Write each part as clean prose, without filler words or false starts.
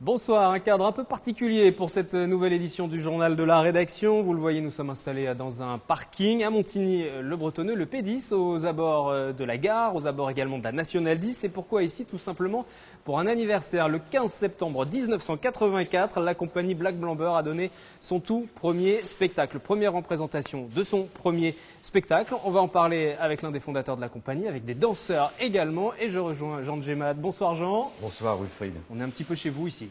Bonsoir, un cadre un peu particulier pour cette nouvelle édition du journal de la rédaction. Vous le voyez, nous sommes installés dans un parking à Montigny-le-Bretonneux, le P10, aux abords de la gare, aux abords également de la Nationale 10. Et pourquoi ici? Tout simplement pour un anniversaire. Le 15 septembre 1984, la compagnie Black Blamber a donné son tout premier spectacle, première représentation de son premier spectacle. On va en parler avec l'un des fondateurs de la compagnie, avec des danseurs également. Et je rejoins Jean de Gémade. Bonsoir Jean. Bonsoir Wilfried. On est un petit peu chez vous ici.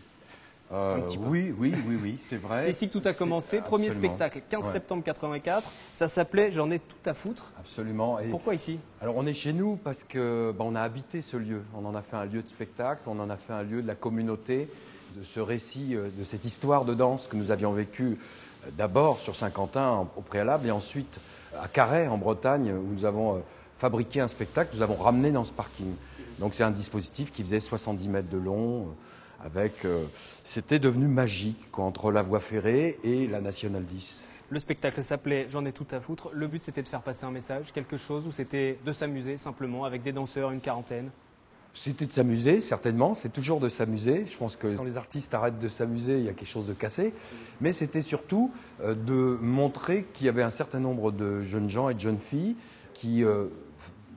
Oui, c'est vrai. C'est ici que tout a commencé. Premier spectacle, 15 septembre 84. Ça s'appelait J'en ai tout à foutre. Absolument. Et pourquoi ici? Alors on est chez nous parce que on a habité ce lieu. On en a fait un lieu de spectacle, on en a fait un lieu de la communauté, de ce récit, de cette histoire de danse que nous avions vécue d'abord sur Saint-Quentin au préalable et ensuite à Carhaix en Bretagne où nous avons fabriqué un spectacle, nous avons ramené dans ce parking. Donc c'est un dispositif qui faisait 70 mètres de long. C'était devenu magique entre la voie ferrée et la Nationale 10. Le spectacle s'appelait J'en ai tout à foutre. Le but c'était de faire passer un message, quelque chose, ou c'était de s'amuser simplement avec des danseurs, une quarantaine? C'était de s'amuser, certainement. C'est toujours de s'amuser. Je pense que quand les artistes arrêtent de s'amuser, il y a quelque chose de cassé. Mais c'était surtout de montrer qu'il y avait un certain nombre de jeunes gens et de jeunes filles qui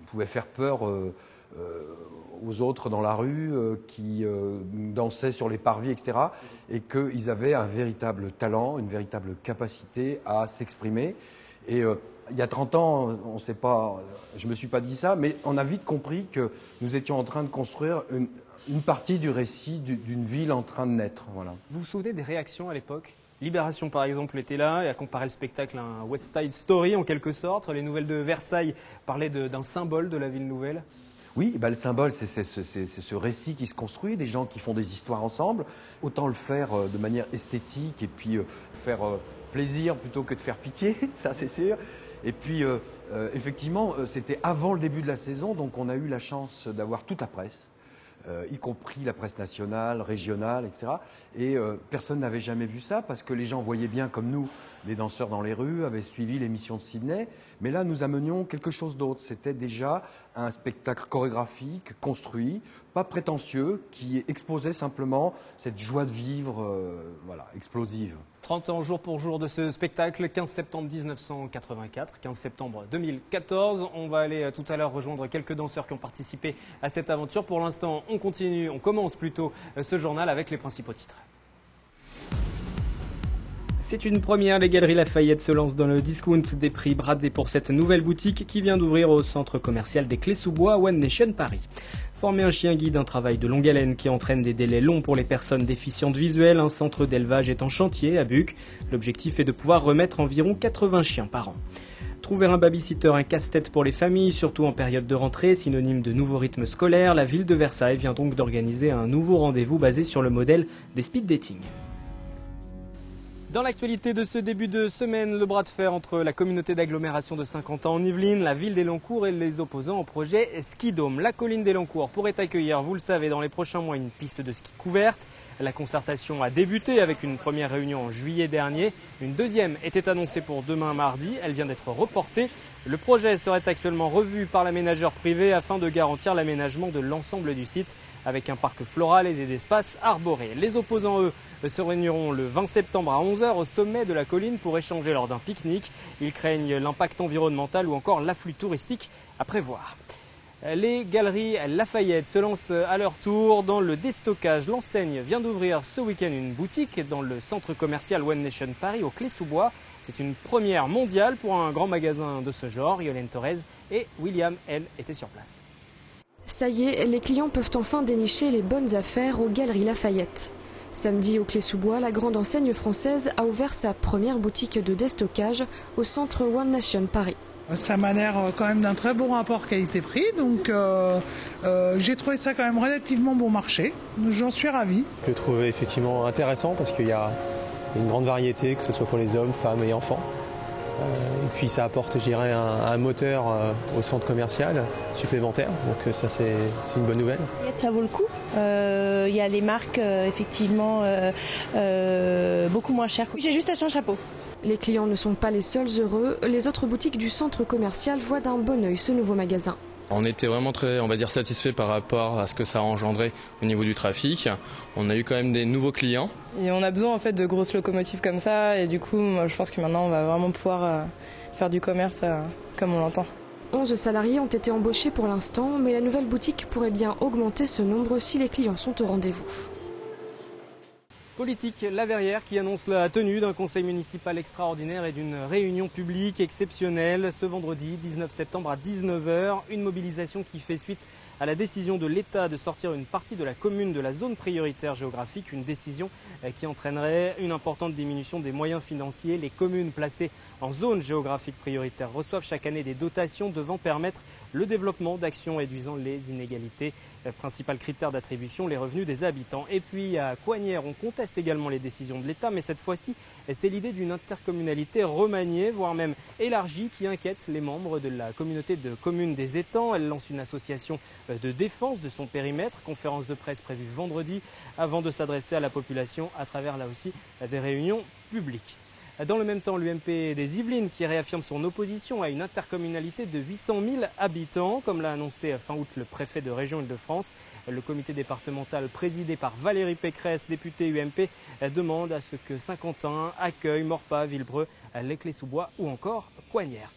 pouvaient faire peur aux autres dans la rue, qui dansaient sur les parvis, etc. Et qu'ils avaient un véritable talent, une véritable capacité à s'exprimer. Et il y a 30 ans, je ne me suis pas dit ça, mais on a vite compris que nous étions en train de construire une partie du récit d'une ville en train de naître. Voilà. Vous vous souvenez des réactions à l'époque? Libération, par exemple, était là et a comparé le spectacle à un West Side Story, en quelque sorte. Les nouvelles de Versailles parlaient d'un symbole de la ville nouvelle. Oui, le symbole, c'est ce récit qui se construit, des gens qui font des histoires ensemble. Autant le faire de manière esthétique et puis faire plaisir plutôt que de faire pitié, ça c'est sûr. Et puis, effectivement, c'était avant le début de la saison, donc on a eu la chance d'avoir toute la presse, y compris la presse nationale, régionale, etc. Et personne n'avait jamais vu ça parce que les gens voyaient bien, comme nous, les danseurs dans les rues, avaient suivi l'émission de Sydney. Mais là, nous amenions quelque chose d'autre. C'était déjà un spectacle chorégraphique, construit, pas prétentieux, qui exposait simplement cette joie de vivre, explosive. 30 ans jour pour jour de ce spectacle, 15 septembre 1984, 15 septembre 2014. On va aller tout à l'heure rejoindre quelques danseurs qui ont participé à cette aventure. Pour l'instant, on commence plutôt ce journal avec les principaux titres. C'est une première, les Galeries Lafayette se lancent dans le discount des prix bradés pour cette nouvelle boutique qui vient d'ouvrir au centre commercial des Clés-sous-Bois à One Nation Paris. Former un chien guide, un travail de longue haleine qui entraîne des délais longs pour les personnes déficientes visuelles, un centre d'élevage est en chantier à Buc. L'objectif est de pouvoir remettre environ 80 chiens par an. Trouver un babysitter, un casse-tête pour les familles, surtout en période de rentrée, synonyme de nouveau rythme scolaire, la ville de Versailles vient donc d'organiser un nouveau rendez-vous basé sur le modèle des speed dating. Dans l'actualité de ce début de semaine, le bras de fer entre la communauté d'agglomération de Saint-Quentin en Yvelines, la ville d'Elancourt et les opposants au projet Skidome. La colline d'Elancourt pourrait accueillir, vous le savez, dans les prochains mois une piste de ski couverte. La concertation a débuté avec une première réunion en juillet dernier. Une deuxième était annoncée pour demain mardi. Elle vient d'être reportée. Le projet serait actuellement revu par l'aménageur privé afin de garantir l'aménagement de l'ensemble du site avec un parc floral et des espaces arborés. Les opposants, eux, se réuniront le 20 septembre à 11 h au sommet de la colline pour échanger lors d'un pique-nique. Ils craignent l'impact environnemental ou encore l'afflux touristique à prévoir. Les Galeries Lafayette se lancent à leur tour dans le déstockage. L'enseigne vient d'ouvrir ce week-end une boutique dans le centre commercial One Nation Paris aux Clés-sous-Bois. C'est une première mondiale pour un grand magasin de ce genre. Yolène Torres et William, elle, étaient sur place. Ça y est, les clients peuvent enfin dénicher les bonnes affaires aux Galeries Lafayette. Samedi, aux Clés-sous-Bois, la grande enseigne française a ouvert sa première boutique de déstockage au centre One Nation Paris. Ça m'a l'air quand même d'un très bon rapport qualité-prix, donc j'ai trouvé ça quand même relativement bon marché. J'en suis ravi. Je le trouve effectivement intéressant parce qu'il y a une grande variété, que ce soit pour les hommes, femmes et enfants. Et puis ça apporte, je dirais, un moteur au centre commercial supplémentaire, donc ça c'est une bonne nouvelle. Ça vaut le coup, il y a des marques effectivement beaucoup moins chères. J'ai juste acheté un chapeau. Les clients ne sont pas les seuls heureux, les autres boutiques du centre commercial voient d'un bon œil ce nouveau magasin. On était vraiment très, satisfaits par rapport à ce que ça a engendré au niveau du trafic. On a eu quand même des nouveaux clients. Et on a besoin en fait de grosses locomotives comme ça et du coup, moi, je pense que maintenant on va vraiment pouvoir faire du commerce comme on l'entend. 11 salariés ont été embauchés pour l'instant, mais la nouvelle boutique pourrait bien augmenter ce nombre si les clients sont au rendez-vous. Politique, la Verrière qui annonce la tenue d'un conseil municipal extraordinaire et d'une réunion publique exceptionnelle ce vendredi 19 septembre à 19h. Une mobilisation qui fait suite à la décision de l'État de sortir une partie de la commune de la zone prioritaire géographique. Une décision qui entraînerait une importante diminution des moyens financiers. Les communes placées en zone géographique prioritaire reçoivent chaque année des dotations devant permettre le développement d'actions réduisant les inégalités. Principal critère d'attribution, les revenus des habitants. Et puis à Coignères, on conteste également les décisions de l'État, mais cette fois-ci, c'est l'idée d'une intercommunalité remaniée, voire même élargie, qui inquiète les membres de la communauté de communes des Étangs. Elle lance une association de défense de son périmètre, conférence de presse prévue vendredi, avant de s'adresser à la population à travers là aussi des réunions publiques. Dans le même temps, l'UMP des Yvelines qui réaffirme son opposition à une intercommunalité de 800 000 habitants, comme l'a annoncé fin août le préfet de région Île-de-France. Le comité départemental présidé par Valérie Pécresse, députée UMP, demande à ce que Saint-Quentin accueille Maurepas, Villebreux, Les Clés-sous-Bois ou encore Coignères.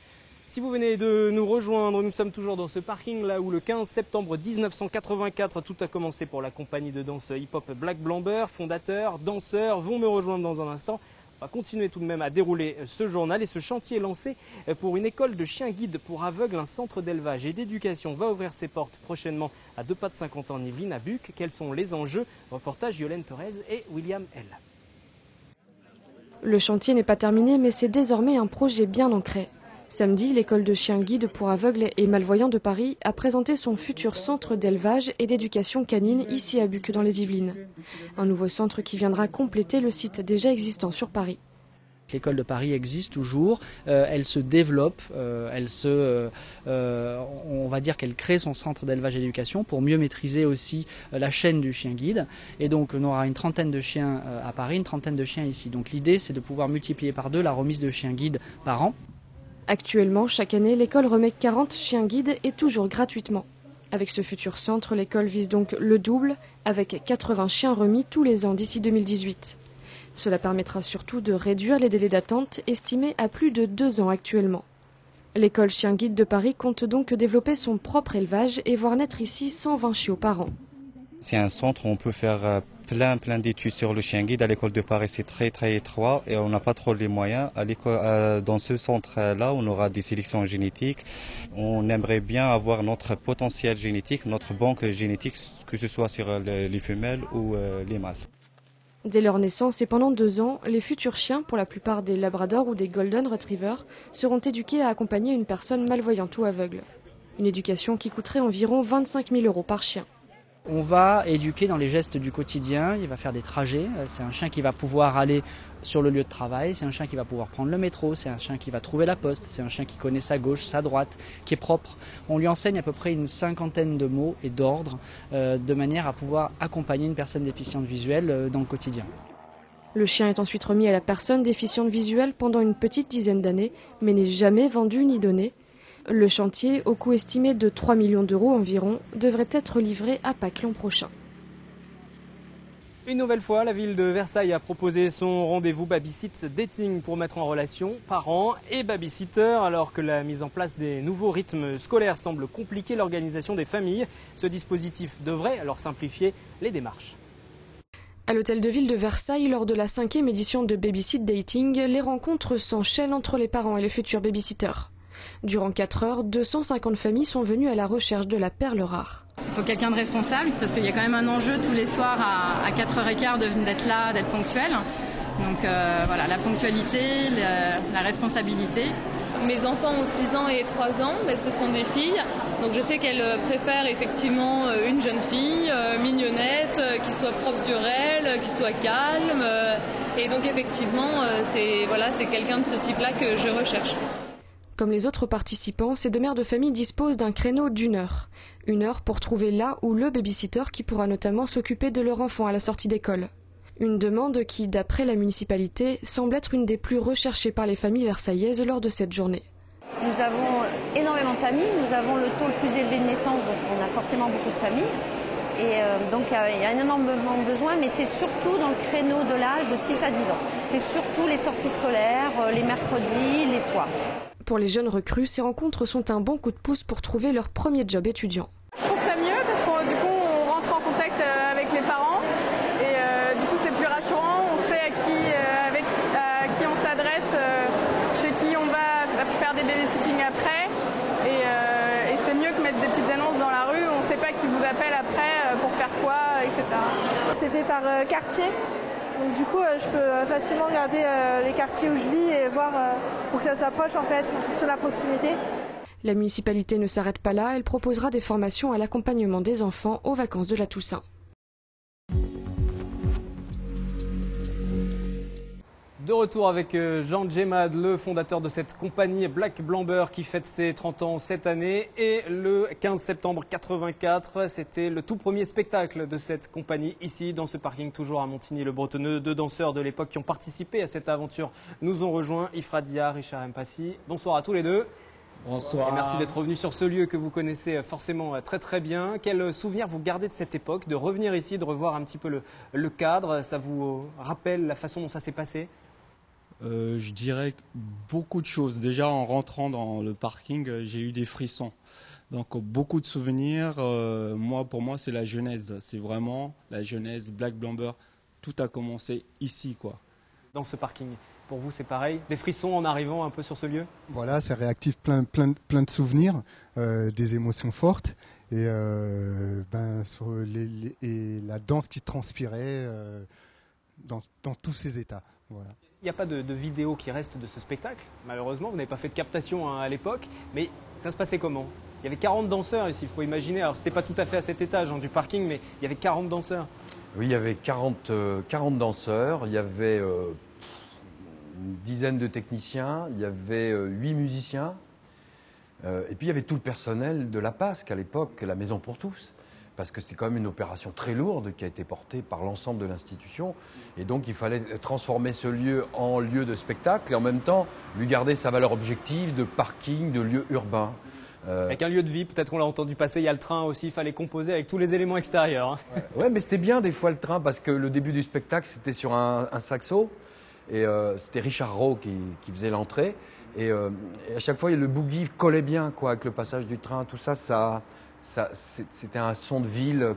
Si vous venez de nous rejoindre, nous sommes toujours dans ce parking là où le 15 septembre 1984, tout a commencé pour la compagnie de danse hip-hop Black Blamber. Fondateurs, danseurs vont me rejoindre dans un instant. On va continuer tout de même à dérouler ce journal et ce chantier lancé pour une école de chiens guides pour aveugles. Un centre d'élevage et d'éducation va ouvrir ses portes prochainement à 2 pas de Saint-Quentin en Yvelines, à Buc. Quels sont les enjeux? Reportage Yolène Torres et William L. Le chantier n'est pas terminé, mais c'est désormais un projet bien ancré. Samedi, l'école de chiens guides pour aveugles et malvoyants de Paris a présenté son futur centre d'élevage et d'éducation canine ici à Buc dans les Yvelines. Un nouveau centre qui viendra compléter le site déjà existant sur Paris. L'école de Paris existe toujours, elle se développe, on va dire qu'elle crée son centre d'élevage et d'éducation pour mieux maîtriser aussi la chaîne du chien guide. Et donc on aura une trentaine de chiens à Paris, une trentaine de chiens ici. Donc l'idée c'est de pouvoir multiplier par 2 la remise de chiens guides par an. Actuellement, chaque année, l'école remet 40 chiens guides et toujours gratuitement. Avec ce futur centre, l'école vise donc le double, avec 80 chiens remis tous les ans d'ici 2018. Cela permettra surtout de réduire les délais d'attente, estimés à plus de 2 ans actuellement. L'école Chien Guide de Paris compte donc développer son propre élevage et voir naître ici 120 chiots par an. C'est un centre où on peut faire plein d'études sur le chien guide. À l'école de Paris, c'est très étroit et on n'a pas trop les moyens. Dans ce centre-là, on aura des sélections génétiques. On aimerait bien avoir notre potentiel génétique, notre banque génétique, que ce soit sur les femelles ou les mâles. Dès leur naissance et pendant 2 ans, les futurs chiens, pour la plupart des labradors ou des golden retrievers, seront éduqués à accompagner une personne malvoyante ou aveugle. Une éducation qui coûterait environ 25 000 € par chien. On va éduquer dans les gestes du quotidien, il va faire des trajets, c'est un chien qui va pouvoir aller sur le lieu de travail, c'est un chien qui va pouvoir prendre le métro, c'est un chien qui va trouver la poste, c'est un chien qui connaît sa gauche, sa droite, qui est propre. On lui enseigne à peu près une 50aine de mots et d'ordres de manière à pouvoir accompagner une personne déficiente visuelle dans le quotidien. Le chien est ensuite remis à la personne déficiente visuelle pendant une petite dizaine d'années, mais n'est jamais vendu ni donné. Le chantier, au coût estimé de 3 millions d'euros environ, devrait être livré à Pâques l'an prochain. Une nouvelle fois, la ville de Versailles a proposé son rendez-vous babysit dating pour mettre en relation parents et babysitters. Alors que la mise en place des nouveaux rythmes scolaires semble compliquer l'organisation des familles, ce dispositif devrait alors simplifier les démarches. À l'hôtel de ville de Versailles, lors de la 5e édition de Babysit Dating, les rencontres s'enchaînent entre les parents et les futurs babysitters. Durant 4 heures, 250 familles sont venues à la recherche de la perle rare. Il faut quelqu'un de responsable parce qu'il y a quand même un enjeu tous les soirs à 4h15 d'être là, d'être ponctuel. Donc voilà, la ponctualité, la responsabilité. Mes enfants ont 6 ans et 3 ans, mais ce sont des filles. Donc je sais qu'elles préfèrent effectivement une jeune fille mignonnette, qui soit propre sur elle, qui soit calme. Et donc effectivement, c'est quelqu'un de ce type-là que je recherche. Comme les autres participants, ces 2 mères de famille disposent d'un créneau d'1 heure. 1 heure pour trouver là ou le babysitter qui pourra notamment s'occuper de leur enfant à la sortie d'école. Une demande qui, d'après la municipalité, semble être une des plus recherchées par les familles versaillaises lors de cette journée. Nous avons énormément de familles, nous avons le taux le plus élevé de naissance, donc on a forcément beaucoup de familles. Et donc il y a un énorme besoin, mais c'est surtout dans le créneau de l'âge de 6 à 10 ans. C'est surtout les sorties scolaires, les mercredis, les soirs. Pour les jeunes recrues, ces rencontres sont un bon coup de pouce pour trouver leur premier job étudiant. Je trouve ça mieux parce que du coup on rentre en contact avec les parents et du coup c'est plus rassurant, on sait à qui on s'adresse, chez qui on va faire des babysitting après et c'est mieux que mettre des petites annonces dans la rue, on ne sait pas qui vous appelle après pour faire quoi, etc. C'est fait par quartier, donc du coup je peux facilement regarder les quartiers où je vis et voir pour que ça soit proche en fait, en fonction de la proximité. La municipalité ne s'arrête pas là, elle proposera des formations à l'accompagnement des enfants aux vacances de la Toussaint. De retour avec Jean Djemad, le fondateur de cette compagnie Black Blamber qui fête ses 30 ans cette année. Et le 15 septembre 84, c'était le tout premier spectacle de cette compagnie ici dans ce parking toujours à Montigny-le-Bretonneux. 2 danseurs de l'époque qui ont participé à cette aventure nous ont rejoints, Ifra Dia, Richard Mpassi. Bonsoir à tous les deux. Bonsoir. Et merci d'être revenu sur ce lieu que vous connaissez forcément très très bien. Quel souvenir vous gardez de cette époque, de revenir ici, de revoir un petit peu le cadre? Ça vous rappelle la façon dont ça s'est passé? Je dirais beaucoup de choses. Déjà en rentrant dans le parking, j'ai eu des frissons. Donc beaucoup de souvenirs. Pour moi, c'est la genèse. C'est vraiment la genèse Black Blamber. Tout a commencé ici, quoi. Dans ce parking. Pour vous, c'est pareil? Des frissons en arrivant un peu sur ce lieu? Voilà, ça réactive plein de souvenirs, des émotions fortes et, et la danse qui transpirait dans tous ces états. Voilà. Il n'y a pas de vidéo qui reste de ce spectacle, malheureusement. Vous n'avez pas fait de captation à l'époque, mais ça se passait comment? Il y avait 40 danseurs ici, il faut imaginer. Alors, ce n'était pas tout à fait à cet étage du parking, mais il y avait 40 danseurs. Oui, il y avait 40 danseurs, il y avait une dizaine de techniciens, il y avait 8 musiciens, et puis il y avait tout le personnel de la PASC à l'époque, la Maison pour tous, parce que c'est quand même une opération très lourde qui a été portée par l'ensemble de l'institution, et donc il fallait transformer ce lieu en lieu de spectacle et en même temps lui garder sa valeur objective de parking, de lieu urbain. Avec un lieu de vie, peut-être qu'on l'a entendu passer, il y a le train aussi, il fallait composer avec tous les éléments extérieurs. Ouais, mais c'était bien des fois le train, parce que le début du spectacle c'était sur un saxo. Et c'était Richard Rowe qui faisait l'entrée. Et à chaque fois, le boogie collait bien quoi, avec le passage du train. Tout ça, c'était un son de ville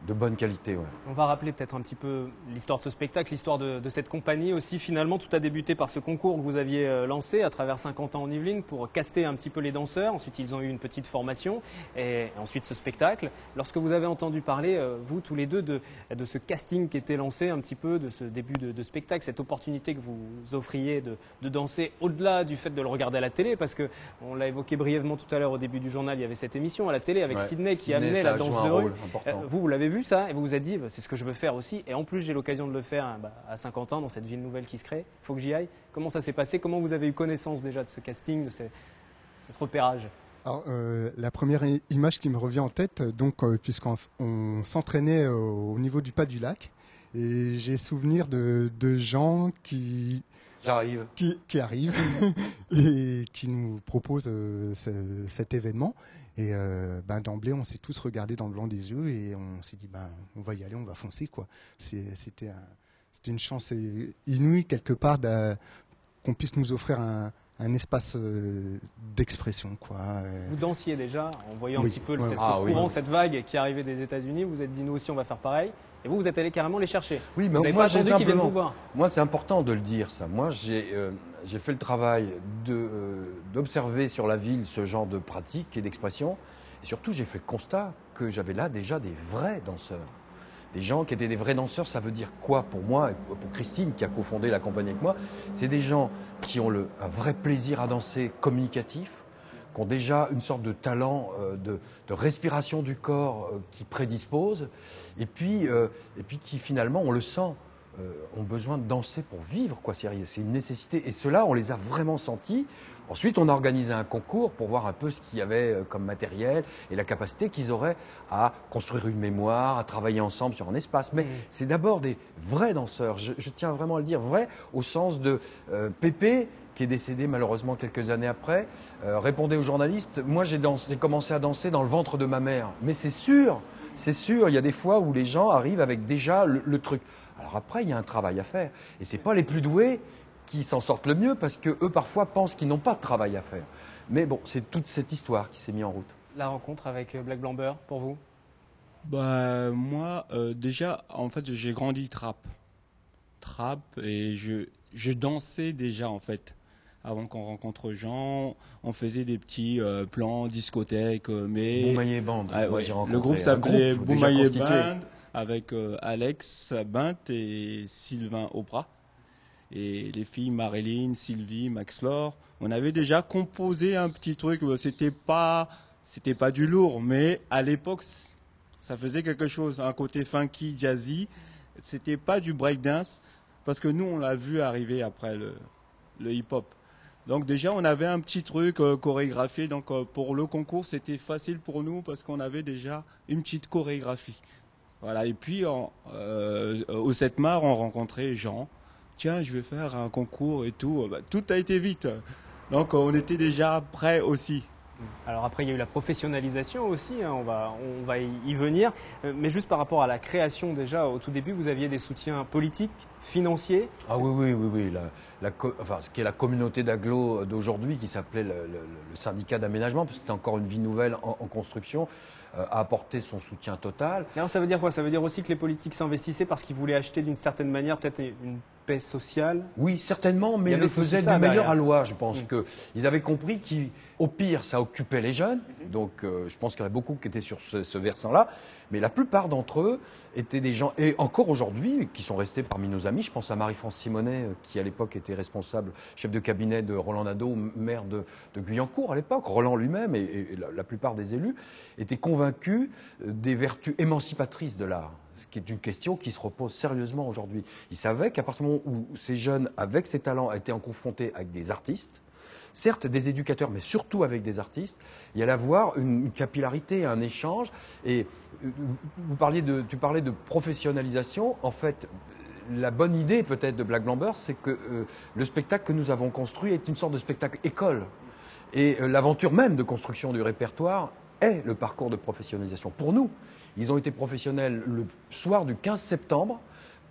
de bonne qualité. Ouais. On va rappeler peut-être un petit peu l'histoire de ce spectacle, l'histoire de cette compagnie aussi. Finalement, tout a débuté par ce concours que vous aviez lancé à travers 50 ans en Yvelines pour caster un petit peu les danseurs. Ensuite, ils ont eu une petite formation et ensuite ce spectacle. Lorsque vous avez entendu parler, vous tous les deux, de ce casting qui était lancé un petit peu, de ce début de spectacle, cette opportunité que vous offriez de danser au-delà du fait de le regarder à la télé, parce qu'on l'a évoqué brièvement tout à l'heure au début du journal, il y avait cette émission à la télé avec Sydney qui amenait la danse de rue. Vous l'avez vu ça et vous vous êtes dit c'est ce que je veux faire aussi, et en plus j'ai l'occasion de le faire à Saint-Quentin, dans cette ville nouvelle qui se crée, il faut que j'y aille. Comment ça s'est passé? Comment vous avez eu connaissance déjà de ce casting, de cet repérage? Alors, la première image qui me revient en tête, puisqu'on s'entraînait au niveau du pas du lac, et j'ai souvenir de gens qui arrivent et qui nous proposent cet événement. Et d'emblée, on s'est tous regardés dans le blanc des yeux et on s'est dit on va y aller, on va foncer quoi. C'était une chance inouïe quelque part qu'on puisse nous offrir un espace d'expression quoi. Vous dansiez déjà en voyant un petit peu cette vague qui arrivait des États-Unis. Vous vous êtes dit nous aussi on va faire pareil. Et vous êtes allé carrément les chercher. Oui, mais vous n'avez moi, pas attendu qu'ils viennent vous voir. Moi, c'est important de le dire, ça. Moi, j'ai fait le travail d'observer sur la ville ce genre de pratique et d'expression. Et surtout, j'ai fait le constat que j'avais là déjà des vrais danseurs. Des gens qui étaient des vrais danseurs, ça veut dire quoi pour moi et pour Christine, qui a cofondé la compagnie avec moi? C'est des gens qui ont un vrai plaisir à danser communicatif, qui ont déjà une sorte de talent de respiration du corps qui prédispose, et puis qui finalement, on le sent, ont besoin de danser pour vivre, quoi. C'est une nécessité. Et ceux-là, on les a vraiment sentis. Ensuite, on a organisé un concours pour voir un peu ce qu'il y avait comme matériel et la capacité qu'ils auraient à construire une mémoire, à travailler ensemble sur un espace. Mais c'est d'abord des vrais danseurs. Je tiens vraiment à le dire, vrais au sens de Pépé, qui est décédé malheureusement quelques années après, répondait aux journalistes, moi j'ai commencé à danser dans le ventre de ma mère. Mais c'est sûr, il y a des fois où les gens arrivent avec déjà le truc. Alors après, il y a un travail à faire. Et ce n'est pas les plus doués qui s'en sortent le mieux, parce qu'eux parfois pensent qu'ils n'ont pas de travail à faire. Mais bon, c'est toute cette histoire qui s'est mise en route. La rencontre avec Black Blamber, pour vous? Moi, déjà, en fait, j'ai grandi trap, et je dansais déjà, en fait. Avant qu'on rencontre Jean, on faisait des petits plans, discothèques, mais... Boumaillé Band, ouais. j'ai rencontré. Le groupe s'appelait Boumaillé Band, avec Alex Bint et Sylvain Aubra. Et les filles Marilyn, Sylvie, Max Laure, on avait déjà composé un petit truc. C'était pas du lourd, mais à l'époque, ça faisait quelque chose, un côté funky, jazzy. C'était pas du breakdance, parce que nous, on l'a vu arriver après le hip-hop. Donc déjà, on avait un petit truc chorégraphié. Donc pour le concours, c'était facile pour nous, parce qu'on avait déjà une petite chorégraphie. Voilà. Et puis, au 7 Mars, on rencontrait Jean. Tiens, je vais faire un concours et tout. Tout a été vite. Donc, on était déjà prêts aussi. Alors après, il y a eu la professionnalisation aussi, hein, on va y venir. Mais juste par rapport à la création, déjà, au tout début, vous aviez des soutiens politiques, financiers? Ah oui. Ce qui est la communauté d'agglo d'aujourd'hui, qui s'appelait le syndicat d'aménagement, parce que c'était encore une vie nouvelle en construction, a apporté son soutien total. Alors ça veut dire quoi? Ça veut dire aussi que les politiques s'investissaient parce qu'ils voulaient acheter d'une certaine manière peut-être une paix sociale? Oui, certainement, mais ils le faisaient du meilleur à loi. Je pense qu'ils avaient compris qu'au pire, ça occupait les jeunes. Donc je pense qu'il y en a beaucoup qui étaient sur ce versant-là. Mais la plupart d'entre eux étaient des gens, et encore aujourd'hui, qui sont restés parmi nos amis. Je pense à Marie-France Simonet, qui à l'époque était responsable, chef de cabinet de Roland Nadeau, maire de Guyancourt à l'époque. Roland lui-même et la plupart des élus étaient convaincus des vertus émancipatrices de l'art. Ce qui est une question qui se repose sérieusement aujourd'hui. Ils savaient qu'à partir du moment où ces jeunes, avec ces talents, étaient confrontés avec des artistes, certes des éducateurs, mais surtout avec des artistes, il y allait avoir une capillarité, un échange. Et tu parlais de professionnalisation. En fait, la bonne idée peut-être de Black Blamber, c'est que le spectacle que nous avons construit est une sorte de spectacle école. Et l'aventure même de construction du répertoire est le parcours de professionnalisation. Pour nous, ils ont été professionnels le soir du 15 septembre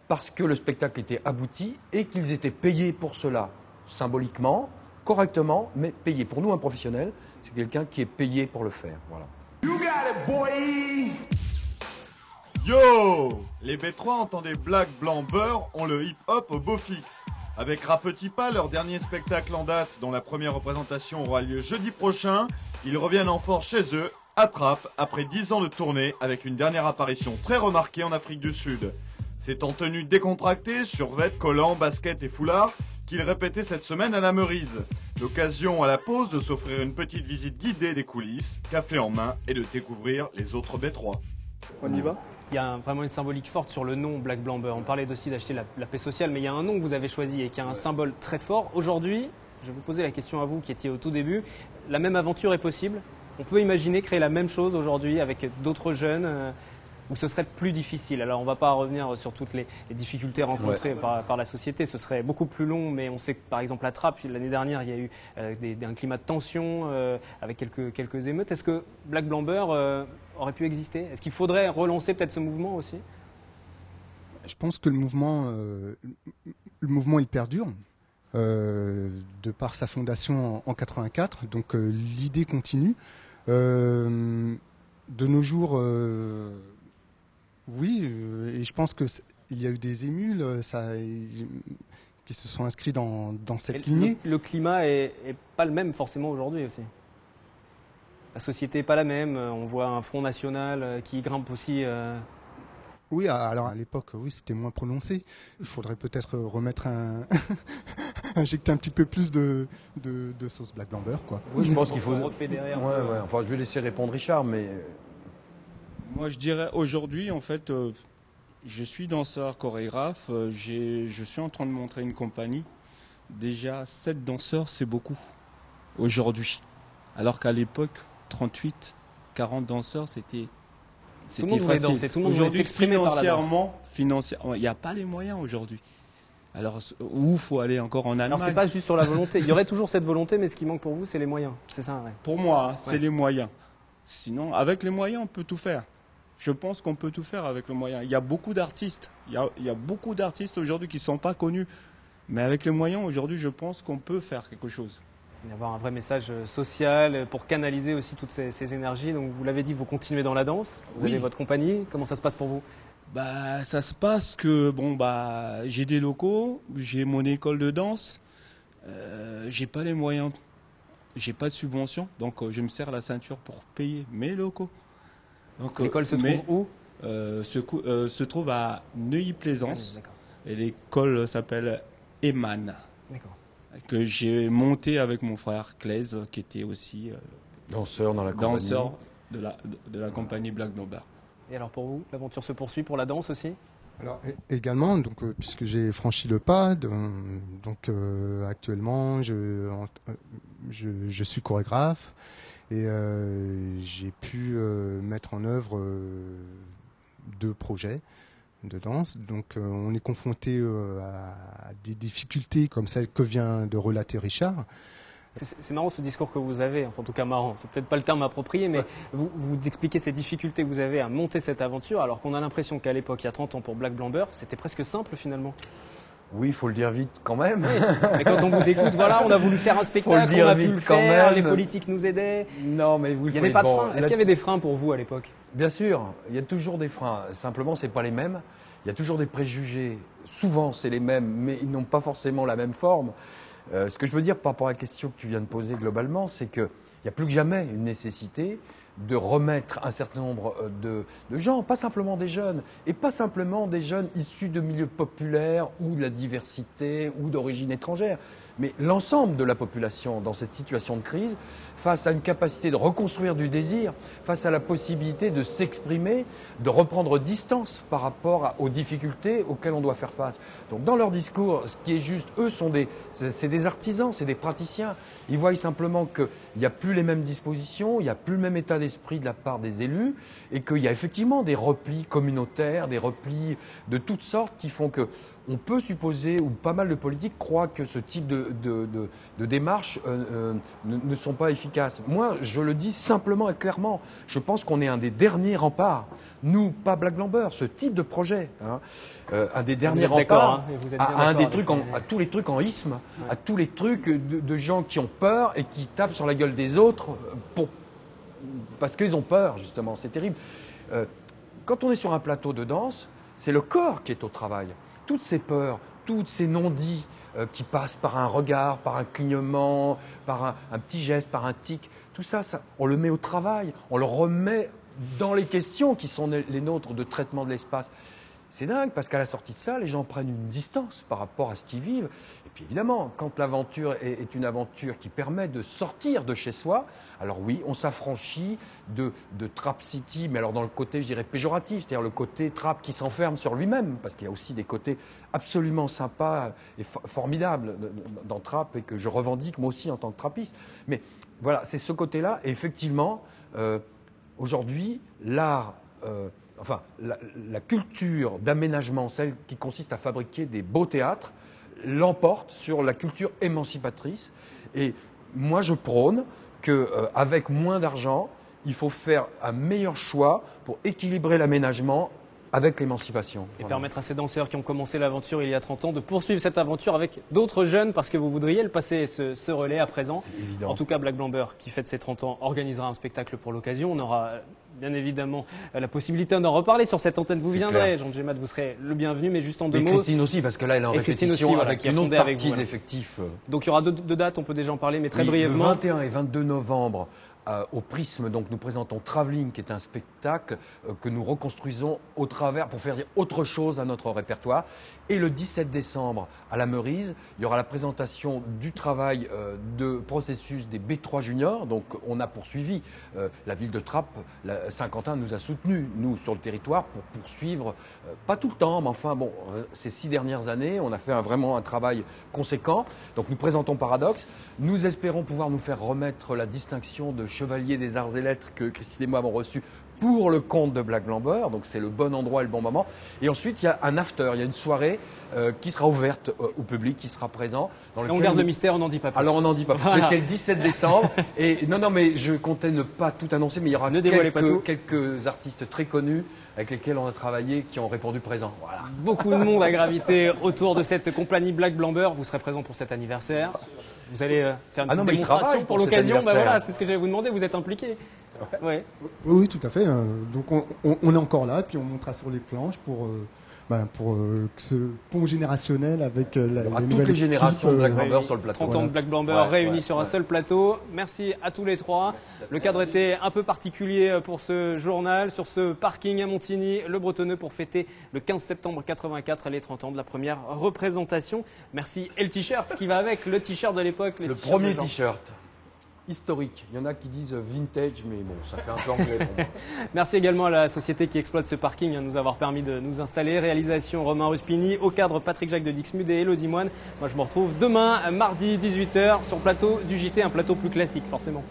parce que le spectacle était abouti et qu'ils étaient payés pour cela, symboliquement, correctement, mais payés. Pour nous, un professionnel, c'est quelqu'un qui est payé pour le faire. Voilà. You got it, boy! Yo! Les B3 entendez Black Blamber ont le hip-hop au beau fixe. Avec Rap Petit Pas, leur dernier spectacle en date, dont la première représentation aura lieu jeudi prochain, ils reviennent en force chez eux, à Trappes, après 10 ans de tournée, avec une dernière apparition très remarquée en Afrique du Sud. C'est en tenue décontractée, survêt, collants, baskets et foulards, qu'ils répétaient cette semaine à la Meurise. L'occasion à la pause de s'offrir une petite visite guidée des coulisses, café en main, et de découvrir les autres B3. On y va? Il y a vraiment une symbolique forte sur le nom Black Blamber. On parlait aussi d'acheter la paix sociale, mais il y a un nom que vous avez choisi et qui a un symbole très fort. Aujourd'hui, je vais vous poser la question à vous qui étiez au tout début. La même aventure est possible? On peut imaginer créer la même chose aujourd'hui avec d'autres jeunes où ce serait plus difficile. Alors on ne va pas revenir sur toutes les difficultés rencontrées par la société, ce serait beaucoup plus long, mais on sait que par exemple à Trappes, l'année dernière, il y a eu un climat de tension avec quelques émeutes. Est-ce que Black Blamber aurait pu exister? Est-ce qu'il faudrait relancer peut-être ce mouvement aussi? Je pense que le mouvement il perdure. De par sa fondation en 84, donc l'idée continue. De nos jours, oui, et je pense qu'il y a eu des émules qui se sont inscrits dans cette lignée. Le climat est pas le même forcément aujourd'hui aussi. La société n'est pas la même, on voit un Front National qui grimpe aussi... Oui, alors à l'époque, oui, c'était moins prononcé. Il faudrait peut-être remettre injecter un petit peu plus de sauce Black Blamber, quoi. Oui, je pense qu'il faut refédérer. Enfin, je vais laisser répondre Richard, mais moi, je dirais aujourd'hui, en fait, Je suis danseur, chorégraphe. Je suis en train de montrer une compagnie. Déjà, 7 danseurs, c'est beaucoup aujourd'hui. Alors qu'à l'époque, 38, 40 danseurs, c'était tout le monde voulait danser, tout le monde voulait s'exprimer par la danse. Financièrement, il n'y a pas les moyens aujourd'hui. Alors, où faut aller encore en Allemagne? Alors, c'est pas juste sur la volonté. Il y aurait toujours cette volonté, mais ce qui manque pour vous, c'est les moyens. C'est ça, ouais. Pour moi, c'est les moyens. Sinon, avec les moyens, on peut tout faire. Je pense qu'on peut tout faire avec les moyens. Il y a beaucoup d'artistes. Il y a beaucoup d'artistes aujourd'hui qui ne sont pas connus. Mais avec les moyens, aujourd'hui, je pense qu'on peut faire quelque chose. Il y avoir un vrai message social pour canaliser aussi toutes ces énergies. Donc, vous l'avez dit, vous continuez dans la danse. Vous avez votre compagnie. Comment ça se passe pour vous? Ça se passe que j'ai des locaux, j'ai mon école de danse, j'ai pas les moyens, j'ai pas de subvention, donc je me serre la ceinture pour payer mes locaux. L'école se trouve où? Se trouve à Neuilly-Plaisance, et l'école s'appelle Eman, que j'ai monté avec mon frère Claise, qui était aussi danseur dans la compagnie. Danseur de la compagnie Black Blomber. Et alors pour vous, l'aventure se poursuit pour la danse aussi? Alors également, donc puisque j'ai franchi le pas, actuellement je suis chorégraphe et j'ai pu mettre en œuvre 2 projets de danse. Donc on est confronté à des difficultés comme celles que vient de relater Richard. C'est marrant ce discours que vous avez, enfin en tout cas marrant, c'est peut-être pas le terme approprié, mais vous expliquez ces difficultés que vous avez à monter cette aventure, alors qu'on a l'impression qu'à l'époque, il y a 30 ans pour Black Blomber, c'était presque simple finalement. Oui, il faut le dire vite quand même. Oui, mais quand on vous écoute, voilà, on a voulu faire un spectacle, on a pu le faire, les politiques nous aidaient. Non, mais vous il n'y avait pas de frein. Est-ce qu'il y avait des freins pour vous à l'époque? Bien sûr, il y a toujours des freins. Simplement, c'est pas les mêmes. Il y a toujours des préjugés. Souvent, c'est les mêmes, mais ils n'ont pas forcément la même forme. Ce que je veux dire par rapport à la question que tu viens de poser globalement, c'est qu'il y a plus que jamais une nécessité de remettre un certain nombre de gens, pas simplement des jeunes, et pas simplement des jeunes issus de milieux populaires ou de la diversité ou d'origine étrangère, mais l'ensemble de la population dans cette situation de crise, face à une capacité de reconstruire du désir, face à la possibilité de s'exprimer, de reprendre distance par rapport aux difficultés auxquelles on doit faire face. Donc dans leur discours, ce qui est juste, eux c'est des artisans, c'est des praticiens. Ils voient simplement qu'il n'y a plus les mêmes dispositions, il n'y a plus le même état d'esprit de la part des élus et qu'il y a effectivement des replis communautaires, des replis de toutes sortes qui font que on peut supposer, ou pas mal de politiques croient que ce type de démarches ne sont pas efficaces. Moi, je le dis simplement et clairement, je pense qu'on est un des derniers remparts. Nous, pas Black Blomber, ce type de projet, un des derniers remparts à tous les trucs en isthme, à tous les trucs de gens qui ont peur et qui tapent sur la gueule des autres parce qu'ils ont peur, justement. C'est terrible. Quand on est sur un plateau de danse, c'est le corps qui est au travail. Toutes ces peurs, tous ces non-dits qui passent par un regard, par un clignement, par un petit geste, par un tic, tout ça, on le met au travail, on le remet dans les questions qui sont les nôtres de traitement de l'espace. C'est dingue parce qu'à la sortie de ça, les gens prennent une distance par rapport à ce qu'ils vivent. Et puis évidemment, quand l'aventure est une aventure qui permet de sortir de chez soi, alors oui, on s'affranchit de Trap City, mais alors dans le côté, je dirais, péjoratif, c'est-à-dire le côté trap qui s'enferme sur lui-même, parce qu'il y a aussi des côtés absolument sympas et formidables dans Trap et que je revendique moi aussi en tant que trappiste. Mais voilà, c'est ce côté-là. Et effectivement, aujourd'hui, l'art... la culture d'aménagement, celle qui consiste à fabriquer des beaux théâtres, l'emporte sur la culture émancipatrice. Et moi, je prône qu'avec moins d'argent, il faut faire un meilleur choix pour équilibrer l'aménagement avec l'émancipation. Et permettre à ces danseurs qui ont commencé l'aventure il y a 30 ans de poursuivre cette aventure avec d'autres jeunes parce que vous voudriez le passer ce relais à présent. En tout cas, Black Blomber, qui fête ses 30 ans, organisera un spectacle pour l'occasion. On aura bien évidemment la possibilité d'en reparler sur cette antenne. Vous viendrez, Jean Djemat, vous serez le bienvenu, mais juste en 2 mots. Et Christine aussi, parce que là, elle est en répétition aussi, avec une autre partie de l'effectif. Donc il y aura 2 dates, on peut déjà en parler, mais très brièvement. Le 21 et 22 novembre au Prisme. Donc nous présentons Travelling, qui est un spectacle que nous reconstruisons au travers pour faire dire autre chose à notre répertoire. Et le 17 décembre, à la Meurise, il y aura la présentation du travail de processus des B3 juniors. Donc on a poursuivi, la ville de Trappes, Saint-Quentin nous a soutenus, nous, sur le territoire, pour poursuivre, pas tout le temps, mais enfin bon, ces 6 dernières années, on a fait vraiment un travail conséquent. Donc nous présentons Paradoxe. Nous espérons pouvoir nous faire remettre la distinction de chevalier des arts et lettres que Christine et moi avons reçu pour le conte de Black Blamber, donc c'est le bon endroit et le bon moment. Et ensuite, il y a un after, il y a une soirée qui sera ouverte au public, qui sera présent. On garde le mystère, on n'en dit pas plus. Alors on n'en dit pas plus, mais c'est le 17 décembre. Et non, mais je comptais ne pas tout annoncer, mais il y aura quelques artistes très connus avec lesquels on a travaillé qui ont répondu présent. Voilà. Beaucoup de monde a gravité autour de cette compagnie Black Blamber. Vous serez présent pour cet anniversaire. Vous allez faire une petite démonstration pour l'occasion. Voilà, c'est ce que j'allais vous demander. Vous êtes impliqué. Ouais. Oui, tout à fait. Donc on est encore là, puis on montera sur les planches pour ce pont générationnel avec toutes les générations de Black Blamber sur le plateau. 30 ans de Black Blamber réunis sur un seul plateau. Merci à tous les trois. Le cadre était un peu particulier pour ce journal, sur ce parking à Montigny, le Bretonneux, pour fêter le 15 septembre 84 les 30 ans de la première représentation. Merci. Et le t-shirt qui va avec, le t-shirt de l'époque. Le premier t-shirt. Historique. Il y en a qui disent vintage, mais bon, ça fait un peu anglais pour moi. Merci également à la société qui exploite ce parking de nous avoir permis de nous installer. Réalisation Romain Ruspini, au cadre Patrick Jacques de Dixmude et Elodie Moine. Moi, je me retrouve demain, mardi 18h, sur le plateau du JT, un plateau plus classique, forcément.